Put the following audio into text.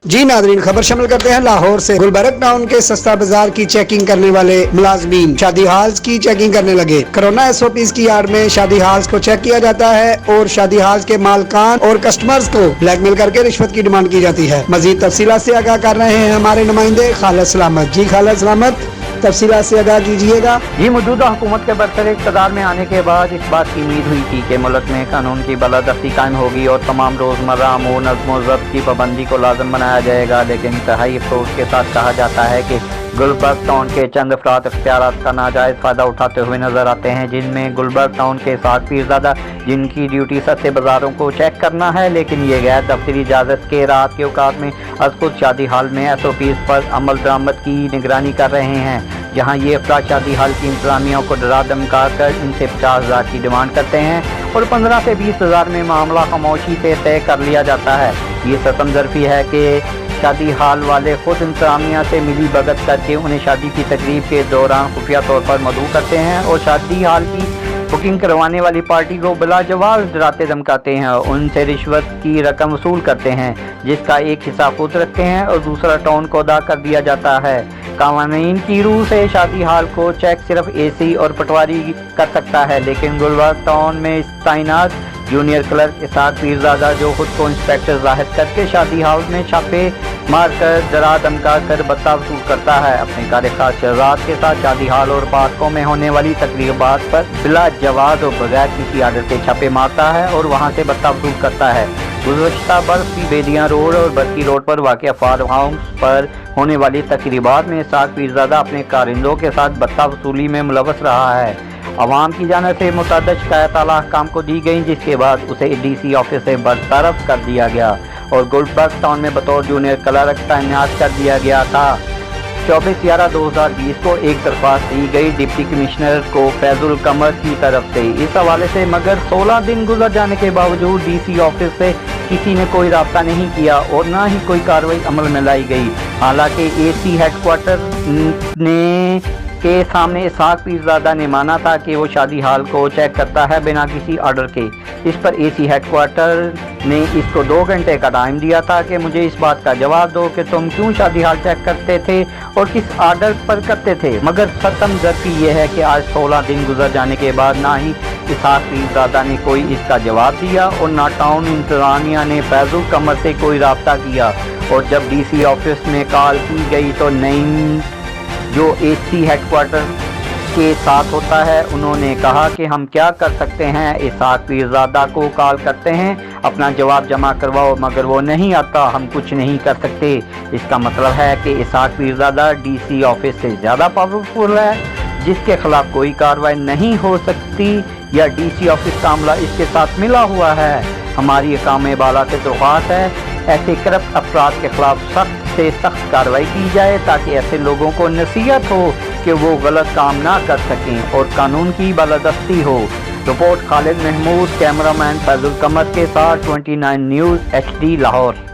जी Nadreen, खबर शामिल करते हैं लाहौर से। गुलबर्ग टाउन के सस्ता बाजार की चेकिंग करने वाले मुलाजमीन शादी हाल्स की चेकिंग करने लगे। कोरोना SOPs की आड़ में शादी हाल्स को चेक किया जाता है और शादी हाल्स के मालकान और कस्टमर्स को ब्लैकमेल करके रिश्वत की डिमांड की जाती है। मजीद तफसीलात से आगाह कर रहे हैं हमारे नुमाइंदे खालिद सलामत। जी खालिद सलामत, तफसीलात से आगाह कीजिएगा। जी, मौजूदा हुकूमत के बरसर इक़्तिदार में आने के बाद इस बात की उम्मीद हुई थी कि मुल्क में कानून की बालादस्ती कायम होगी और तमाम रोज़मर्रा अमूर नज़्म व ज़ब्त की पाबंदी को लाज़िम बनाया जाएगा। लेकिन इंतहाई अफसोस के साथ कहा जाता है कि गुलबर्ग टाउन के चंद अफराद इख्तियारात का नाजायज़ फ़ायदा उठाते हुए नजर आते हैं, जिनमें गुलबर्ग टाउन के साथ पीरज़ादा, जिनकी ड्यूटी सस्ते बाज़ारों को चेक करना है, लेकिन ये गैर दफ्तरी इजाज़त के रात के औकात में खुद शादी हाल में SOPs पर अमल दरामद की निगरानी कर रहे हैं। जहाँ ये अफराद शादी हाल की इंतज़ामिया को डरा धमका कर इनसे 50,000 की डिमांड करते हैं और 15 से 20,000 में मामला खामोशी से तय कर लिया जाता है। ये सतम ज़रफ़ी है कि शादी हाल वाले खुद इंतज़ामिया से मिली भगत करके उन्हें शादी की तकरीब के दौरान खुफिया तौर पर मदऊ करते हैं और शादी हाल की बुकिंग करवाने वाली पार्टी को बिला जवाब डराते धमकाते हैं और उनसे रिश्वत की रकम वसूल करते हैं, जिसका एक हिस्सा खुद रखते हैं और दूसरा टाउन को अदा कर दिया जाता है। कानून की रूह से शादी हाल को चेक सिर्फ AC और पटवारी कर सकता है, लेकिन गुलबर्ग टाउन में तैनात जूनियर क्लर्क इसहाक पीरज़ादा, जो खुद को इंस्पेक्टर जाहिर करके शादी हाउस में छापे मार कर डरा धमका कर बदला वसूल करता है, अपने कार शहजाद के साथ शादी हाल और पार्कों में होने वाली तकरीबात पर बिला जवाब और बगैर किसी आर्डर के छापे मारता है और वहां से बदला वसूल करता है। गुज़श्ता बर्फ की बेदियाँ रोड और बरकी रोड पर वाक़िआ फार्म हाउस पर होने वाली तकरीबात में इसहाक पीरज़ादा अपने कारिंदों के साथ बदला वसूली में मुलव्वस रहा है। अवाम की जानिब से मुतअद्दिद शिकायत आला हुक्काम को दी गई, जिसके बाद उसे DC ऑफिस से बरतरफ कर दिया गया और गुलबर्ग टाउन में बतौर जूनियर क्लर्क तैनात कर दिया गया था। 24/11/2020 को एक दरख्वास्त दी गई डिप्टी कमिश्नर को फैजुल कमर की तरफ से इस हवाले से, मगर 16 दिन गुजर जाने के बावजूद DC ऑफिस से किसी ने कोई राब्ता नहीं किया और ना ही कोई कार्रवाई अमल में लाई गई। हालांकि AC हेडक्वार्टर ने के सामने इसहाक पीरज़ादा ने माना था कि वो शादी हाल को चेक करता है बिना किसी ऑर्डर के। इस पर AC हेडक्वार्टर ने इसको 2 घंटे का टाइम दिया था कि मुझे इस बात का जवाब दो कि तुम क्यों शादी हाल चेक करते थे और किस ऑर्डर पर करते थे। मगर सतम ज़रफ़ी ये है कि आज 16 दिन गुजर जाने के बाद ना ही इसहाक पीरज़ादा ने कोई इसका जवाब दिया और ना टाउन इंतज़ामिया ने फैजुल कमर से कोई राब्ता किया। और जब DC ऑफिस में कॉल की गई तो नईम, जो AC हेडक्वार्टर के साथ होता है, उन्होंने कहा कि हम क्या कर सकते हैं, इसहाक पीरज़ादा को कॉल करते हैं, अपना जवाब जमा करवाओ, मगर वो नहीं आता, हम कुछ नहीं कर सकते। इसका मतलब है कि इसहाक पीरज़ादा DC ऑफिस से ज़्यादा पावरफुल है, जिसके खिलाफ कोई कार्रवाई नहीं हो सकती, या DC ऑफिस का मामला इसके साथ मिला हुआ है। हमारी अकाम बाला से दरख्वास्त है ऐसे करप्ट अफराद के खिलाफ सख्त से सख्त कार्रवाई की जाए, ताकि ऐसे लोगों को नसीहत हो कि वो गलत काम ना कर सकें और कानून की बालादस्ती हो। रिपोर्ट खालिद महमूद, कैमरामैन फैजुल कमर के साथ 29 न्यूज़ HD लाहौर।